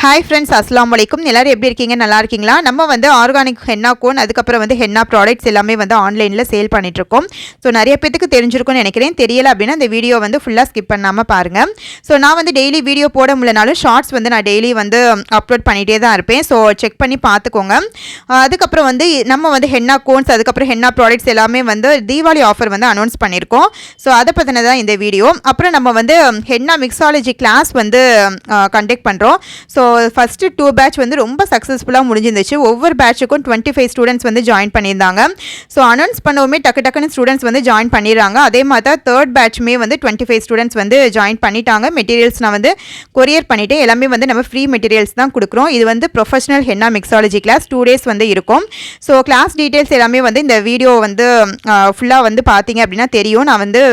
Hi friends, அஸ்லாம் வலைக்கும். எல்லோரும் எப்படி இருக்கீங்க? நல்லா இருக்கீங்களா? நம்ம வந்து ஆர்கானிக் ஹென்னா கோன், அதுக்கப்புறம் வந்து ஹென்னா ப்ராடக்ட்ஸ் எல்லாமே வந்து ஆன்லைனில் சேல் பண்ணிகிட்ருக்கோம். ஸோ நிறைய பேத்துக்கு தெரிஞ்சிருக்கும்னு நினைக்கிறேன். தெரியலை அப்படின்னா இந்த வீடியோ வந்து ஃபுல்லாக ஸ்கிப் பண்ணாமல் பாருங்கள். ஸோ நான் வந்து டெய்லி வீடியோ போட முடியலனாலும் ஷார்ட்ஸ் வந்து நான் டெய்லி வந்து அப்லோட் பண்ணிகிட்டே தான் இருப்பேன். ஸோ செக் பண்ணி பார்த்துக்கோங்க. அதுக்கப்புறம் வந்து நம்ம வந்து ஹென்னா கோன்ஸ், அதுக்கப்புறம் ஹென்னா ப்ராடக்ட்ஸ் எல்லாமே வந்து தீபாவளி ஆஃபர் வந்து அனௌன்ஸ் பண்ணியிருக்கோம். ஸோ அதை பற்றினதான் இந்த வீடியோ. அப்புறம் நம்ம வந்து ஹென்னா மிக்ஸாலஜி கிளாஸ் வந்து கண்டக்ட் பண்ணுறோம். ஸோ ஃபஸ்ட்டு 2 பேட்ச் வந்து ரொம்ப சக்ஸஸ்ஃபுல்லாக முடிஞ்சிருந்துச்சு. ஒவ்வொரு பேட்சுக்கும் 25 ஸ்டூடெண்ட்ஸ் வந்து ஜாயின் பண்ணியிருந்தாங்க. ஸோ அனௌன்ஸ் பண்ணவுமே டக்குன்னு ஸ்டூடெண்ட்ஸ் வந்து ஜாயின் பண்ணிடுறாங்க. அதே மாதிரி தான் 3rd பேட்சுமே வந்து 25 ஸ்டூடெண்ட்ஸ் வந்து ஜாயின் பண்ணிட்டாங்க. மெட்டீரியல்ஸ் நான் வந்து கொரியர் பண்ணிவிட்டு எல்லாமே வந்து நம்ம ஃப்ரீ மெட்டீரியல்ஸ் தான் கொடுக்குறோம். இது வந்து professional henna mixology class 2 days வந்து இருக்கும். ஸோ கிளாஸ் டீட்டெயில்ஸ் எல்லாமே வந்து இந்த வீடியோ வந்து ஃபுல்லாக வந்து பார்த்தீங்க அப்படின்னா தெரியும். நான் வந்து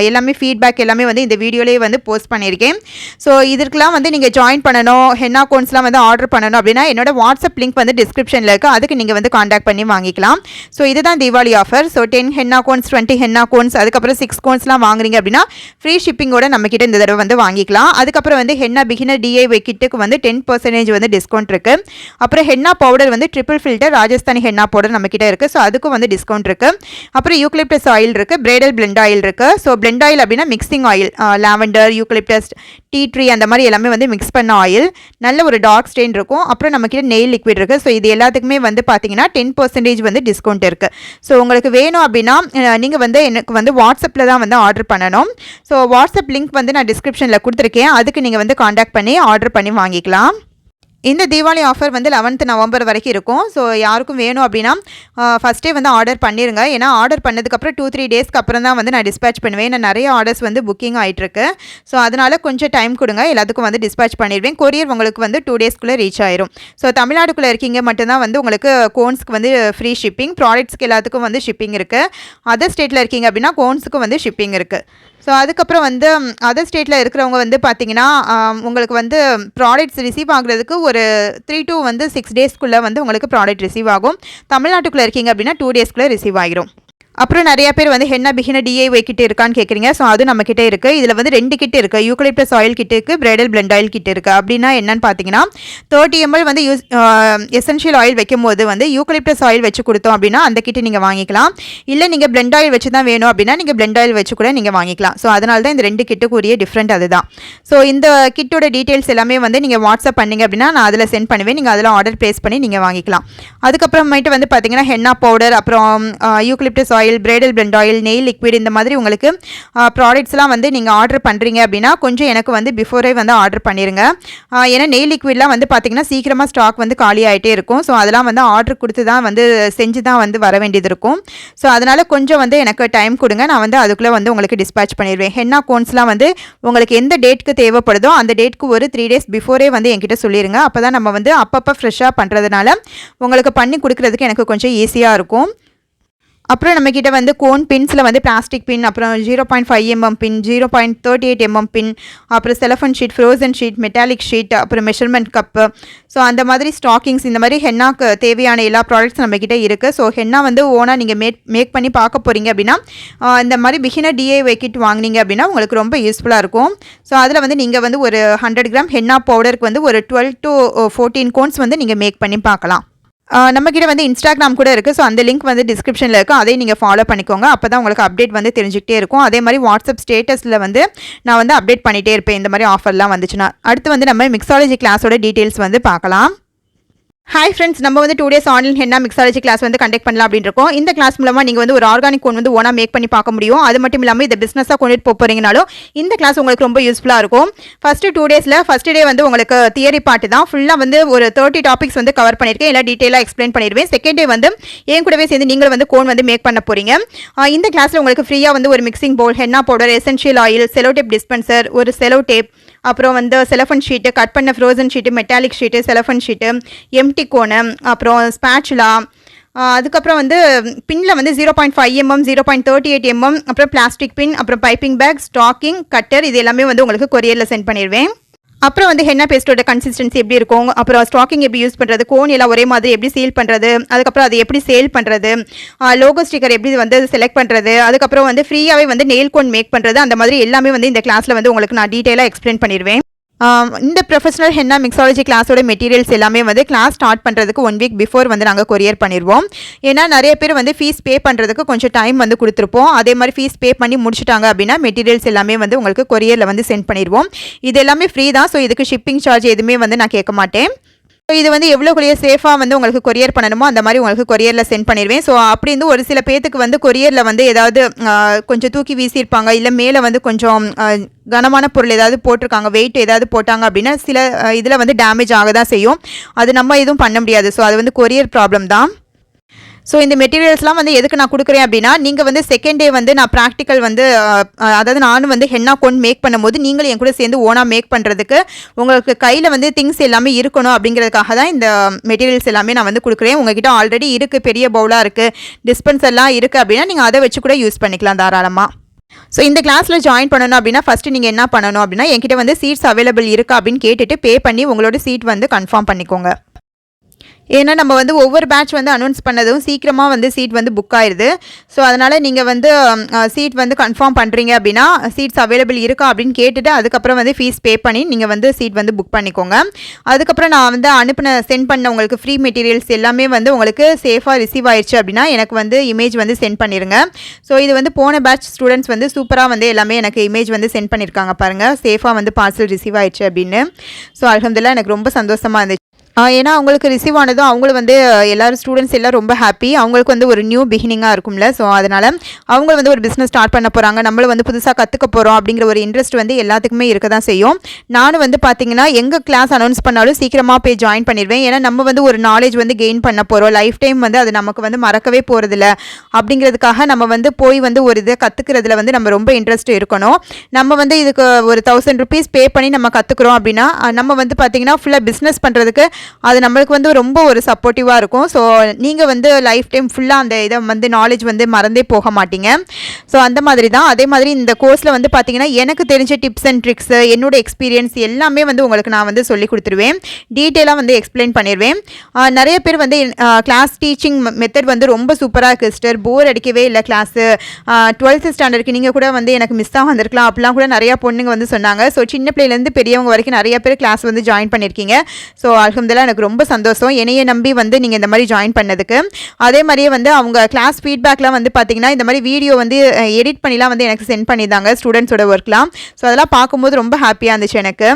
எல்லாமே ஃபீட்பேக் எல்லாமே வந்து இந்த வீடியோலேயே வந்து போஸ்ட் பண்ணியிருக்கேன். ஸோ இதற்கெல்லாம் வந்து நீங்கள் ஜாயின் பண்ணணும், ஹென்னா கோன்ஸ்லாம் வந்து ஆர்டர் பண்ணணும் அப்படின்னா என்னோட வாட்ஸ்அப் லிங்க் வந்து டிஸ்கிரிப்ஷனில் இருக்குது. அதுக்கு நீங்கள் வந்து காண்டாக்ட் பண்ணி வாங்கிக்கலாம். ஸோ இதுதான் Deepavali offer. So 10 henna cones, 20 henna cones, அதுக்கப்புறம் 6 கோன்ஸ்லாம் வாங்குறீங்க அப்படின்னா ஃப்ரீ ஷிப்பிங்கோட நம்மக்கிட்ட இந்த தடவை வந்து வாங்கிக்கலாம். அதுக்கப்புறம் வந்து ஹென்னா பிகினர் DIY கிட்டுக்கு வந்து 10% வந்து டிஸ்கவுண்ட் இருக்குது. அப்புறம் ஹென்னா பவுடர் வந்து triple filter Rajasthani henna powder நம்மக்கிட்ட இருக்குது. ஸோ அதுக்கும் வந்து டிஸ்கவுண்ட் இருக்குது. அப்புறம் யூக்கலிப்டஸ் ஆயில் இருக்குது, பிரைடல் பிளெண்ட் ஆயில் இருக்குது. ஸோ பிளெண்ட் ஆயில் அப்படின்னா mixing oil, lavender, eucalyptus, tea tree அந்த மாதிரி எல்லாமே வந்து மிக்ஸ் பண்ண ஆயில். நல்ல ஒரு டார்க் ஸ்டெயின் இருக்கும். அப்புறம் நம்மக்கிட்ட நெயில் லிக்விட் இருக்குது. ஸோ இது எல்லாத்துக்குமே வந்து பார்த்தீங்கன்னா 10% வந்து டிஸ்கவுண்ட் இருக்குது. ஸோ உங்களுக்கு வேணும் அப்படின்னா நீங்கள் வந்து எனக்கு வந்து வாட்ஸ்அப்பில் தான் வந்து ஆர்டர் பண்ணணும். ஸோ வாட்ஸ்அப் லிங்க் வந்து நான் டிஸ்கிரிப்ஷனில் கொடுத்துருக்கேன். அதுக்கு நீங்கள் வந்து காண்டாக்ட் பண்ணி ஆர்டர் பண்ணி வாங்கிக்கலாம். இந்த தீபாவளி ஆஃபர் வந்து 11th நவம்பர் வரைக்கும் இருக்கும். ஸோ யாருக்கும் வேணும் அப்படின்னா ஃபஸ்ட்டே வந்து ஆர்டர் பண்ணிடுங்க. ஏன்னா ஆர்டர் பண்ணதுக்கப்புறம் 2-3 டேஸ்க்கு அப்புறம் தான் வந்து நான் டிஸ்பேச் பண்ணுவேன். நான் நிறைய ஆர்டர்ஸ் வந்து புக்கிங் ஆகிட்டுருக்கு. ஸோ அதனால் கொஞ்சம் டைம் கொடுங்க, எல்லாத்துக்கும் வந்து டிஸ்பேச் பண்ணிடுவேன். கொரியர் உங்களுக்கு வந்து 2 daysக்குள்ளே ரீச் ஆயிரும். ஸோ தமிழ்நாடுக்குள்ளே இருக்கீங்க மட்டும்தான் வந்து உங்களுக்கு கோன்ஸ்க்கு வந்து ஃப்ரீ ஷிப்பிங், ப்ராடக்ட்ஸ்க்கு எல்லாத்துக்கும் வந்து ஷிப்பிங் இருக்குது. அதர் ஸ்டேட்டில் இருக்கீங்க அப்படின்னா கோன்ஸுக்கும் வந்து ஷிப்பிங் இருக்குது. ஸோ அதுக்கப்புறம் வந்து அதர் ஸ்டேட்டில் இருக்கிறவங்க வந்து பார்த்திங்கன்னா உங்களுக்கு வந்து ப்ராடக்ட்ஸ் ரிசீவ் ஆகுறதுக்கு ஒரு 3 to 6 daysக்குள்ளே வந்து உங்களுக்கு ப்ராடக்ட் ரிசீவ் ஆகும். தமிழ்நாட்டுக்குள்ளே இருக்கீங்க அப்படின்னா 2 daysக்குள்ளே ரிசீவ் ஆகிரும். அப்புறம் நிறைய பேர் வந்து ஹென்னா பிகினர் DIY கிட்டு இருக்கான்னு கேட்குறீங்க. ஸோ அது நம்மக்கிட்ட இருக்குது. இதில் வந்து 2 கிட் இருக்குது. யூக்கலிப்டஸ் ஆயில் கிட் இருக்குது, பிரைடல் பிளெண்ட் ஆயில் கிட் இருக்குது. அப்படின்னா என்னன்னு பார்த்தீங்கன்னா 30 ml வந்து எசென்ஷியல் ஆயில் வைக்கும் போது வந்து யூக்கலிப்டஸ் ஆயில் வச்சு கொடுத்தோம் அப்படின்னா அந்த கிட்டு நீங்கள் வாங்கிக்கலாம். இல்லை நீங்கள் பிளெண்ட் ஆயில் வச்சு தான் வேணும் அப்படின்னா நீங்கள் பிளெண்ட் ஆயில் வச்சு கூட நீங்கள் வாங்கிக்கலாம். ஸோ அதனால தான் இந்த 2 கிட்டுக்குரிய டிஃப்ரெண்ட் அதுதான். ஸோ இந்த கிட்டோட டீட்டெயில்ஸ் எல்லாமே வந்து நீங்கள் வாட்ஸ்அப் பண்ணிங்க அப்படின்னா நான் அதில் சென்ட் பண்ணுவேன். நீங்கள் அதில் ஆர்டர் ப்ளேஸ் பண்ணி நீங்கள் வாங்கிக்கலாம். அதுக்கப்புறமேட்டு வந்து பார்த்தீங்கன்னா ஹென்னா பவுடர், அப்புறம் eucalyptus oil, bridal blend oil, nail liquid, இந்த மாதிரி உங்களுக்கு ப்ராடக்ட்ஸ்லாம் வந்து நீங்கள் ஆர்டர் பண்ணுறீங்க அப்படின்னா கொஞ்சம் எனக்கு வந்து பிஃபோரே வந்து ஆர்டர் பண்ணிடுங்க. ஏன்னா நெயில் லிக்விட்லாம் வந்து பார்த்திங்கன்னா சீக்கிரமாக ஸ்டாக் வந்து காலி ஆகிட்டே இருக்கும். ஸோ அதெல்லாம் வந்து ஆர்டர் கொடுத்து தான் வந்து செஞ்சு தான் வந்து வர வேண்டியது இருக்கும். ஸோ அதனால் கொஞ்சம் வந்து எனக்கு டைம் கொடுங்க, நான் வந்து அதுக்குள்ளே வந்து உங்களுக்கு டிஸ்பேச் பண்ணிடுவேன். ஹென்னா கோன்ஸ்லாம் வந்து உங்களுக்கு எந்த டேட்டுக்கு தேவைப்படுதோ அந்த டேட்டுக்கு ஒரு 3 days பிஃபோரே வந்து என்கிட்ட சொல்லிடுங்க. அப்போ தான் நம்ம வந்து அப்பப்போ ஃப்ரெஷ்ஷாக பண்ணுறதுனால உங்களுக்கு பண்ணி கொடுக்குறதுக்கு எனக்கு கொஞ்சம் ஈஸியாக இருக்கும். அப்புறம் நம்மக்கிட்ட வந்து கோன் பின்ஸில் வந்து பிளாஸ்டிக் பின், அப்புறம் 0.5 mm பின், 0.38 mm பின், அப்புறம் cellophane sheet, frozen sheet, metallic sheet, அப்புறம் மெஷர்மெண்ட் கப்பு, ஸோ அந்த மாதிரி ஸ்டாக்கிங்ஸ், இந்த மாதிரி ஹென்னாக்கு தேவையான எல்லா ப்ராடக்ட்ஸ் நம்மக்கிட்ட இருக்குது. ஸோ ஹென்னா வந்து ஓனாக நீங்கள் மேக் பண்ணி பார்க்க போகிறீங்க அப்படின்னா இந்த மாதிரி பிகினர் DIY கிட் வாங்கினீங்க அப்படின்னா உங்களுக்கு ரொம்ப யூஸ்ஃபுல்லாக இருக்கும். ஸோ அதில் வந்து நீங்கள் வந்து ஒரு 100 grams ஹென்னா பவுடருக்கு வந்து ஒரு 12 to 14 கோன்ஸ் வந்து நீங்கள் மேக் பண்ணி பார்க்கலாம். நம்மக்கிட்ட வந்து இன்ஸ்டாகிராம் கூட இருக்குது. ஸோ அந்த லிங்க் வந்து டிஸ்கிரிப்ஷனில் இருக்குது. அதையும் நீங்கள் ஃபாலோ பண்ணிக்கோங்க. அப்போ தான் உங்களுக்கு அப்டேட் வந்து தெரிஞ்சுக்கிட்டே இருக்கும். அதே மாதிரி வாட்ஸ்அப் ஸ்டேட்டஸில் வந்து நான் வந்து அப்டேட் பண்ணிகிட்டே இருப்பேன் இந்த மாதிரி ஆஃபர்லாம் வந்துச்சுன்னா. அடுத்து வந்து நம்ம மிக்ஸாலஜி கிளாஸோட டீட்டெயில்ஸ் வந்து பார்க்கலாம். ஹாய் ஃப்ரெண்ட்ஸ், நம்ம வந்து 2 days online henna mixology class வந்து கண்டக்ட் பண்ணலாம் அப்படின்னு இருக்கோம். இந்த கிளாஸ் மூலமாக நீங்கள் வந்து ஒரு ஆர்கானிக் கோன் வந்து ஓனாக மேக் பண்ணி பார்க்க முடியும். அது மட்டும் இல்லாமல் இதை பிஸ்னஸாக கொண்டுட்டு போகிறீங்கனாலும் இந்த கிளாஸ் உங்களுக்கு ரொம்ப யூஸ்ஃபுல்லாக இருக்கும். ஃபஸ்ட்டு 2 daysல ஃபஸ்ட் டே வந்து உங்களுக்கு தியரி பார்ட் தான். ஃபுல்லாக வந்து ஒரு 30 டாபிக்ஸ் வந்து கவர் பண்ணியிருக்கேன். எல்லாம் டீட்டெயிலாக எக்ஸ்பிளைன் பண்ணிடுவேன். செகண்ட் டே வந்து என் கூடவே சேர்ந்து நீங்களும் வந்து கோன் வந்து மேக் பண்ண போகிறீங்க. இந்த கிளாஸில் உங்களுக்கு ஃப்ரீயாக வந்து ஒரு mixing bowl, henna powder, essential oil, cello tape dispenser, ஒரு செலோ டேப், அப்புறம் வந்து செலஃபன் ஷீட்டு, கட் பண்ண frozen sheet, metallic sheet, cellophane sheet, empty cone, அப்புறம் ஸ்பேச்சுலா, அதுக்கப்புறம் வந்து பின்னில் வந்து 0.5 mm, 0.38 mm, அப்புறம் பிளாஸ்டிக் பின், அப்புறம் பைப்பிங் பேக், ஸ்டாக்கிங், கட்டர், இது எல்லாமே வந்து உங்களுக்கு கொரியரில் சென்ட் பண்ணிடுவேன். அப்புறம் வந்து ஹென்னா பேஸ்ட்டோட கன்சிஸ்டன்சி எப்படி இருக்கும், அப்புறம் ஸ்டாக்கிங் எப்படி யூஸ் பண்ணுறது, கோன் எல்லாம் ஒரே மாதிரி எப்படி சீல் பண்ணுறது, அதுக்கப்புறம் அது எப்படி சேல் பண்ணுறது, லோகோ ஸ்டிக்கர் எப்படி வந்து செலக்ட் பண்ணுறது, அதுக்கப்புறம் வந்து ஃப்ரீயாகவே வந்து நெயில் கோன் மேக் பண்ணுறது, அந்த மாதிரி எல்லாமே வந்து இந்த கிளாஸில் வந்து உங்களுக்கு நான் டீட்டெயிலாக எக்ஸ்பிளைன் பண்ணிடுவேன். இந்த ப்ரொஃபஷனல் ஹென்னா மிக்ஸாலஜி கிளாஸோட மெட்டீரியல்ஸ் எல்லாமே வந்து கிளாஸ் ஸ்டார்ட் பண்ணுறதுக்கு 1 வீக் பிஃபோர் வந்து நாங்கள் கொரியர் பண்ணிடுவோம். ஏன்னா நிறைய பேர் வந்து ஃபீஸ் பே பண்ணுறதுக்கு கொஞ்சம் டைம் வந்து கொடுத்துருப்போம். அதே மாதிரி ஃபீஸ் பே பண்ணி முடிச்சுட்டாங்க அப்படின்னா மெட்டீரியல்ஸ் எல்லாமே வந்து உங்களுக்கு கொரியரில் வந்து சென்ட் பண்ணிடுவோம். இது எல்லாமே ஃப்ரீ தான். ஸோ இதுக்கு ஷிப்பிங் சார்ஜ் எதுவுமே வந்து நான் கேட்க மாட்டேன். ஸோ இது வந்து எவ்வளோக்குள்ளே சேஃபாக வந்து உங்களுக்கு கொரியர் பண்ணணுமோ அந்த மாதிரி உங்களுக்கு கொரியரில் சென்ட் பண்ணிடுவேன். ஸோ அப்படி இருந்து ஒரு சில பேத்துக்கு வந்து கொரியரில் வந்து ஏதாவது கொஞ்சம் தூக்கி வீசியிருப்பாங்க, இல்லை மேலே வந்து கொஞ்சம் கனமான பொருள் ஏதாவது போட்டிருக்காங்க, வெயிட் ஏதாவது போட்டாங்க அப்படின்னா சில இதில் வந்து டேமேஜ் ஆக தான் செய்யும். அது நம்ம எதுவும் பண்ண முடியாது. ஸோ அது வந்து கொரியர் ப்ராப்ளம் தான். ஸோ இந்த மெட்டீரியல்ஸ்லாம் வந்து எதுக்கு நான் கொடுக்குறேன் அப்படின்னா, நீங்கள் வந்து செகண்ட் டே வந்து நான் ப்ராக்டிக்கல் வந்து அதாவது நானும் வந்து ஹென்னா கோன் மேக் பண்ணும்போது நீங்களும் என் கூட சேர்ந்து ஓனாக மேக் பண்ணுறதுக்கு உங்களுக்கு கையில் வந்து திங்ஸ் எல்லாமே இருக்கணும் அப்படிங்கிறதுக்காக தான் இந்த மெட்டீரியல்ஸ் எல்லாமே நான் வந்து கொடுக்குறேன். உங்ககிட்ட ஆல்ரெடி இருக்குது, பெரிய பவுலாக இருக்குது, டிஸ்பென்சர்லாம் இருக்குது அப்படின்னா நீங்கள் அதை வச்சு கூட யூஸ் பண்ணிக்கலாம் தாராளமாக. ஸோ இந்த கிளாஸில் ஜாயின் பண்ணணும் அப்படின்னா ஃபஸ்ட்டு நீங்கள் என்ன பண்ணணும் அப்படின்னா, என்கிட்ட வந்து சீட்ஸ் அவைலபிள் இருக்கா அப்படின்னு கேட்டுட்டு பே பண்ணி உங்களோட சீட் வந்து கன்ஃபார்ம் பண்ணிக்கோங்க. ஏன்னா நம்ம வந்து ஒவ்வொரு பேட்ச் வந்து அனௌன்ஸ் பண்ணதும் சீக்கிரமாக வந்து சீட் வந்து புக் ஆயிடுது. ஸோ அதனால் நீங்கள் வந்து சீட் வந்து கன்ஃபார்ம் பண்ணுறீங்க அப்படின்னா சீட்ஸ் அவைலபிள் இருக்கா அப்படின்னு கேட்டுட்டு அதுக்கப்புறம் வந்து ஃபீஸ் பே பண்ணி நீங்கள் வந்து சீட் வந்து புக் பண்ணிக்கோங்க. அதுக்கப்புறம் நான் வந்து சென்ட் பண்ண உங்களுக்கு ஃப்ரீ மெட்டீரியல்ஸ் எல்லாமே வந்து உங்களுக்கு சேஃபாக ரிசீவ் ஆயிடுச்சு அப்படின்னா எனக்கு வந்து இமேஜ் வந்து சென்ட் பண்ணிடுங்க. ஸோ இது வந்து போன பேட்ச் ஸ்டூடெண்ட்ஸ் வந்து சூப்பராக வந்து எல்லாமே எனக்கு இமேஜ் வந்து சென்ட் பண்ணியிருக்காங்க பாருங்கள், சேஃபாக வந்து பார்சல் ரிசீவ் ஆயிடுச்சு அப்படின்னு. ஸோ அல்ஹம்துலில்லாஹ் எனக்கு ரொம்ப சந்தோஷமாக இருந்துச்சு. ஏன்னா அவங்களுக்கு ரிசீவ் ஆனதும் அவங்களும் வந்து எல்லோரும் ஸ்டூடெண்ட்ஸ் எல்லாம் ரொம்ப ஹாப்பி. அவங்களுக்கு வந்து ஒரு நியூ பிகினிங்காக இருக்கும்ல. ஸோ அதனால் அவங்க வந்து ஒரு பிஸ்னஸ் ஸ்டார்ட் பண்ண போகிறாங்க, நம்மளும் வந்து புதுசாக கற்றுக்க போகிறோம் அப்படிங்கிற ஒரு இன்ட்ரெஸ்ட் வந்து எல்லாத்துக்குமே இருக்க தான் செய்யும். நானும் வந்து பார்த்திங்கன்னா எங்கள் கிளாஸ் அனௌன்ஸ் பண்ணாலும் சீக்கிரமாக போய் ஜாயின் பண்ணிடுவேன். ஏன்னா நம்ம வந்து ஒரு நாலேஜ் வந்து கெயின் பண்ண போகிறோம், லைஃப் டைம் வந்து அது நமக்கு வந்து மறக்கவே போகிறதில்ல அப்படிங்கிறதுக்காக நம்ம வந்து போய் வந்து ஒரு இதை கற்றுக்கிறதுல வந்து நம்ம ரொம்ப இன்ட்ரெஸ்ட் இருக்கணும். நம்ம வந்து இதுக்கு ஒரு 1000 rupees பே பண்ணி நம்ம கற்றுக்குறோம் அப்படின்னா நம்ம வந்து பார்த்திங்கன்னா ஃபுல்லாக பிஸ்னஸ் பண்ணுறதுக்கு அது நம்மளுக்கு வந்து ரொம்ப ஒரு சப்போர்ட்டிவாக இருக்கும். ஸோ நீங்கள் வந்து லைஃப் டைம் ஃபுல்லாக அந்த இதை வந்து நாலேஜ் வந்து மறந்தே போக மாட்டீங்க. ஸோ அந்த மாதிரி தான். அதே மாதிரி இந்த கோர்ஸில் வந்து பார்த்திங்கன்னா எனக்கு தெரிஞ்ச டிப்ஸ் அண்ட் ட்ரிக்ஸு, என்னோட எக்ஸ்பீரியன்ஸ் எல்லாமே வந்து உங்களுக்கு நான் வந்து சொல்லி கொடுத்துருவேன், டீட்டெயிலாக வந்து எக்ஸ்பிளைன் பண்ணிடுவேன். நிறைய பேர் வந்து கிளாஸ் டீச்சிங் மெத்தட் வந்து ரொம்ப சூப்பராக இருக்குது சிஸ்டர், போர் அடிக்கவே இல்லை கிளாஸு, 12th ஸ்டாண்டர்டுக்கு நீங்கள் கூட வந்து எனக்கு மிஸ் தான் வந்திருக்கலாம் அப்படிலாம் கூட நிறையா பொண்ணுங்க வந்து சொன்னாங்க. ஸோ சின்ன பிள்ளைலேருந்து பெரியவங்க வரைக்கும் நிறைய பேர் கிளாஸ் வந்து ஜாயின் பண்ணியிருக்கீங்க. ஸோ அல்ஹம்துலில்லாஹ் எனக்கு ரொம்ப சந்தோஷம் என்னையை நம்பி வந்து நீங்கள் இந்த மாதிரி ஜாயின் பண்ணதுக்கு. அதே மாதிரியே வந்து அவங்க கிளாஸ் ஃபீட்பேக்லாம் வந்து பார்த்திங்கன்னா இந்த மாதிரி வீடியோ வந்து எடிட் பண்ணிலாம் வந்து எனக்கு சென்ட் பண்ணியிருந்தாங்க ஸ்டூடெண்ட்ஸோட ஒர்க்லாம். ஸோ அதெல்லாம் பார்க்கும்போது ரொம்ப ஹாப்பியாக இருந்துச்சு எனக்கு.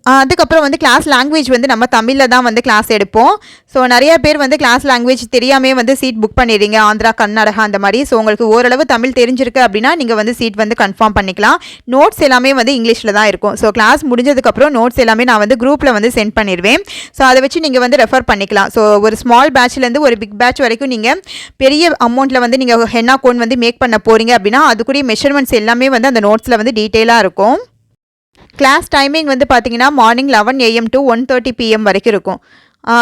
அதுக்கப்புறம் வந்து கிளாஸ் லாங்குவேஜ் வந்து நம்ம தமிழில் தான் வந்து கிளாஸ் எடுப்போம். ஸோ நிறைய பேர் வந்து கிளாஸ் லாங்குவேஜ் தெரியாமல் வந்து சீட் புக் பண்ணிடுறீங்க, ஆந்திரா, கர்நாடகா அந்த மாதிரி. ஸோ உங்களுக்கு ஓரளவு தமிழ் தெரிஞ்சிருக்கு அப்படின்னா நீங்கள் வந்து சீட் வந்து கன்ஃபார்ம் பண்ணிக்கலாம். நோட்ஸ் எல்லாமே வந்து இங்கிலீஷில் தான் இருக்கும். ஸோ கிளாஸ் முடிஞ்சதுக்கப்புறம் நோட்ஸ் எல்லாமே நான் வந்து குரூப்பில் வந்து சென்ட் பண்ணிடுவேன். ஸோ அதை வச்சு நீங்கள் வந்து ரெஃபர் பண்ணிக்கலாம். ஸோ ஒரு ஸ்மால் பேட்ச்லேருந்து ஒரு பிக் பேட்ச் வரைக்கும் நீங்கள் பெரிய அமௌண்ட்டில் வந்து நீங்கள் ஹென்னா கோன் வந்து மேக் பண்ண போகிறீங்க அப்படின்னா அதுக்குரிய மெஷர்மெண்ட்ஸ் எல்லாமே வந்து அந்த நோட்ஸில் வந்து டீட்டெயிலாக இருக்கும். கிளாஸ் டைமிங் வந்து பார்த்திங்கன்னா மார்னிங் 11 AM to 1:30 PM வரைக்கும் இருக்கும்.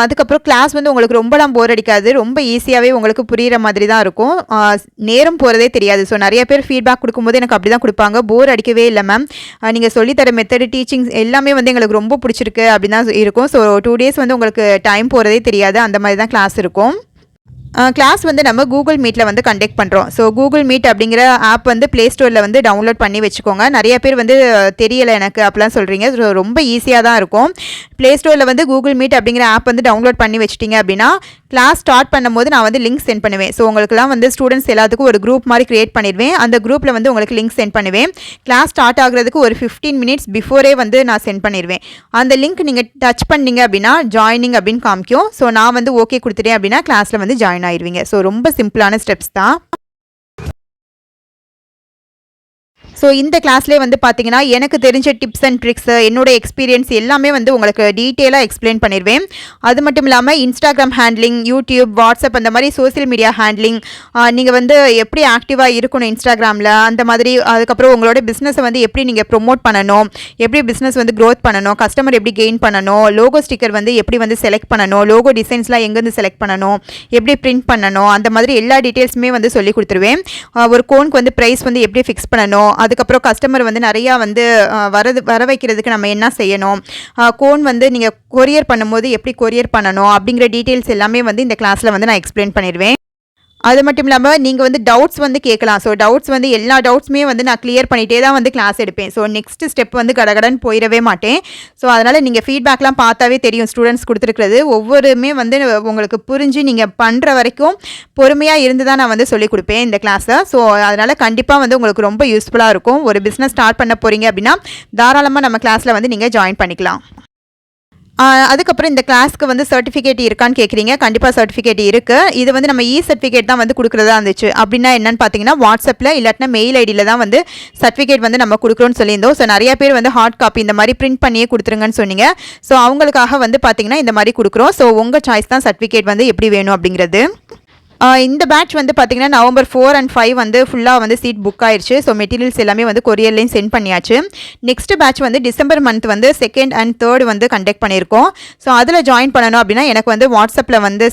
அதுக்கப்புறம் கிளாஸ் வந்து உங்களுக்கு ரொம்பலாம் போர் அடிக்காது, ரொம்ப ஈஸியாகவே உங்களுக்கு புரிகிற மாதிரி தான் இருக்கும். நேரம் போகிறதே தெரியாது. ஸோ நிறைய பேர் ஃபீட்பேக் கொடுக்கும்போது எனக்கு அப்படி தான் கொடுப்பாங்க, போர் அடிக்கவே இல்லை மேம், நீங்கள் சொல்லித்தர மெத்தடு டீச்சிங்ஸ் எல்லாமே வந்து எங்களுக்கு ரொம்ப பிடிச்சிருக்கு அப்படின்னு தான் இருக்கும். ஸோ 2 days வந்து உங்களுக்கு டைம் போகிறதே தெரியாது, அந்த மாதிரி தான் கிளாஸ் இருக்கும். கிளாஸ் வந்து நம்ம கூகுள் மீட்டில் வந்து கண்டக்ட் பண்ணுறோம். ஸோ கூகுள் மீட் அப்படிங்கிற ஆப் வந்து ப்ளே ஸ்டோரில் வந்து டவுன்லோட் பண்ணி வச்சுக்கோங்க. நிறைய பேர் வந்து தெரியலை எனக்கு அப்படிலாம் சொல்கிறீங்க. ஸோ ரொம்ப ஈஸியாக தான் இருக்கும். ப்ளே ஸ்டோரில் வந்து கூகுள் மீட் அப்படிங்கிற ஆப் வந்து டவுன்லோட் பண்ணி வச்சிட்டிங்க அப்படின்னா கிளாஸ் ஸ்டார்ட் பண்ணும்போது நான் வந்து லிங்க் சென்ட் பண்ணுவேன். ஸோ உங்களுக்குலாம் வந்து ஸ்டூடெண்ட்ஸ் எல்லாத்துக்கும் ஒரு குரூப் மாதிரி க்ரியேட் பண்ணிடுவேன். அந்த குரூப்பில் வந்து உங்களுக்கு லிங்க் சென்ட் பண்ணுவேன். கிளாஸ் ஸ்டார்ட் ஆகிறதுக்கு ஒரு 15 minutes பிஃபோரே வந்து நான் சென்ட் பண்ணிடுவேன். அந்த லிங்க் நீங்கள் டச் பண்ணிங்க அப்படின்னா ஜாயினிங் அப்படின்னு காமிக்கும். ஸோ நான் வந்து ஓகே கொடுத்துட்டேன் அப்படின்னா கிளாஸில் வந்து ஜாயின் ஆயிடுவீங்க. ஸோ ரொம்ப சிம்பிளான ஸ்டெப்ஸ் தான். ஸோ இந்த கிளாஸ்லேயே வந்து பார்த்தீங்கன்னா எனக்கு தெரிஞ்ச டிப்ஸ் அண்ட் ட்ரிக்ஸ், என்னோட எக்ஸ்பீரியன்ஸ் எல்லாமே வந்து உங்களுக்கு டீட்டெயிலாக எக்ஸ்பிளைன் பண்ணிடுவேன். அது மட்டும் இல்லாமல் இன்ஸ்டாகிராம் ஹேண்ட்லிங், யூடியூப், வாட்ஸ்அப் அந்த மாதிரி சோசியல் மீடியா ஹேண்ட்லிங், நீங்கள் வந்து எப்படி ஆக்டிவாக இருக்கணும் இன்ஸ்டாகிராமில் அந்த மாதிரி, அதுக்கப்புறம் உங்களோட பிஸ்னஸை வந்து எப்படி நீங்கள் ப்ரொமோட் பண்ணணும், எப்படி பிஸ்னஸ் வந்து க்ரோத் பண்ணணும், கஸ்டமர் எப்படி கெயின் பண்ணணும், லோகோ ஸ்டிக்கர் வந்து எப்படி வந்து செலக்ட் பண்ணணும், லோகோ டிசைன்ஸ்லாம் எங்கேருந்து செலக்ட் பண்ணணும், எப்படி பிரிண்ட் பண்ணணும், அந்த மாதிரி எல்லா டீட்டெயில்ஸுமே வந்து சொல்லி கொடுத்துருவேன். ஒரு கோனுக்கு வந்து ப்ரைஸ் வந்து எப்படி ஃபிக்ஸ் பண்ணணும், அதுக்கப்புறம் கஸ்டமர் வந்து நிறையா வந்து வர வைக்கிறதுக்கு நம்ம என்ன செய்யணும், கோன் வந்து நீங்கள் கொரியர் பண்ணும்போது எப்படி கொரியர் பண்ணணும் அப்படிங்கிற டீட்டெயில்ஸ் எல்லாமே வந்து இந்த கிளாஸில் வந்து நான் எக்ஸ்பிளைன் பண்ணிடுவேன். அது மட்டும் இல்லாமல் நீங்கள் வந்து டவுட்ஸ் வந்து கேட்கலாம். ஸோ டவுட்ஸ் வந்து எல்லா டவுட்ஸுமே வந்து நான் கிளியர் பண்ணிகிட்டே தான் வந்து கிளாஸ் எடுப்பேன். ஸோ நெக்ஸ்ட் ஸ்டெப் வந்து கடகடன்னு போயிடவே மாட்டேன். ஸோ அதனால் நீங்கள் ஃபீட்பேக்லாம் பார்த்தாவே தெரியும் ஸ்டூடெண்ட்ஸ் கொடுத்துருக்கிறது ஒவ்வொருமே வந்து உங்களுக்கு புரிஞ்சு நீங்கள் பண்ணுற வரைக்கும் பொறுமையாக இருந்து தான் நான் வந்து சொல்லிக் கொடுப்பேன் இந்த கிளாஸை. ஸோ அதனால் கண்டிப்பாக வந்து உங்களுக்கு ரொம்ப யூஸ்ஃபுல்லாக இருக்கும். ஒரு பிஸ்னஸ் ஸ்டார்ட் பண்ண போகிறீங்க அப்படின்னா தாராளமாக நம்ம கிளாஸில் வந்து நீங்கள் ஜாயின் பண்ணிக்கலாம். அதுக்கப்புறம் இந்த கிளாஸ்க்கு வந்து சர்டிஃபிகேட் இருக்கான்னு கேட்குறீங்க. கண்டிப்பாக சர்டிஃபிகேட் இருக்குது. இது வந்து நம்ம சர்டிஃபிகேட் தான் வந்து கொடுக்குறதா இருந்துச்சு. அப்படின்னா என்னன்னு பார்த்தீங்கன்னா வாட்ஸ்அப்பில் இல்லாட்டினா மெயில் ஐடியில் தான் வந்து சர்டிஃபிகேட் வந்து நம்ம கொடுக்குறோன்னு சொல்லியிருந்தோம். ஸோ நிறைய பேர் வந்து ஹார்ட் காப்பி இந்த மாதிரி பிரிண்ட் பண்ணியே கொடுத்துருங்கன்னு சொன்னீங்க. ஸோ அவங்களுக்காக வந்து பார்த்தீங்கன்னா இந்த மாதிரி கொடுக்குறோம். ஸோ உங்கள் சாய்ஸ் தான் சர்டிஃபிகேட் வந்து எப்படி வேணும் அப்படிங்கிறது. இந்த பேட்ச் வந்து பார்த்திங்கன்னா November 4 and 5 வந்து ஃபுல்லாக வந்து சீட் புக் ஆயிடுச்சு. ஸோ மெட்டீரியல்ஸ் எல்லாமே வந்து கொரியர்லேயும் சென்ட் பண்ணியாச்சு. நெக்ஸ்ட் பேட்ச் வந்து டிசம்பர் மந்த் வந்து 2nd and 3rd வந்து கண்டக்ட் பண்ணியிருக்கோம். ஸோ அதில் ஜாயின் பண்ணணும் அப்படின்னா எனக்கு வந்து வாட்ஸ்அப்பில் வந்து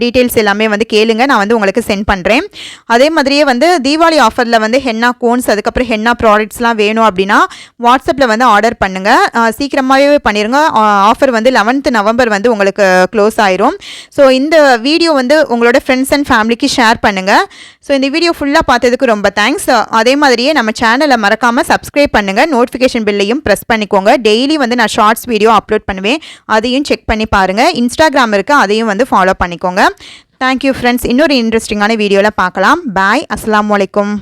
டீட்டெயில்ஸ் எல்லாமே வந்து கேளுங்க, நான் வந்து உங்களுக்கு சென்ட் பண்ணுறேன். அதே மாதிரியே வந்து தீபாவளி ஆஃபரில் வந்து ஹென்னா கோன்ஸ் அதுக்கப்புறம் ஹென்னா ப்ராடக்ட்ஸ்லாம் வேணும் அப்படின்னா வாட்ஸ்அப்பில் வந்து ஆர்டர் பண்ணுங்கள். சீக்கிரமாகவே பண்ணிடுங்க. ஆஃபர் வந்து 11th November வந்து உங்களுக்கு க்ளோஸ் ஆயிரும். ஸோ இந்த வீடியோ வந்து உங்களோட ஃப்ரெண்ட்ஸ் ஃபேமிலிக்கு ஷேர் பண்ணுங்கள். ஸோ இந்த வீடியோ ஃபுல்லாக பார்த்ததுக்கு ரொம்ப தேங்க்ஸ். அதே மாதிரியே நம்ம சேனலை மறக்காமல் சப்ஸ்கிரைப் பண்ணுங்கள். நோட்டிஃபிகேஷன் பில்லையும் ப்ரெஸ் பண்ணிக்கோங்க. டெய்லி வந்து நான் ஷார்ட்ஸ் வீடியோ அப்லோட் பண்ணுவேன், அதையும் செக் பண்ணி பாருங்கள். இன்ஸ்டாகிராம் இருக்குது, அதையும் வந்து ஃபாலோ பண்ணிக்கோங்க. Thank you friends. இன்னொரு இன்ட்ரெஸ்டிங்கான வீடியோவில் பார்க்கலாம். பாய். அஸ்ஸலாமு அலைக்கும்.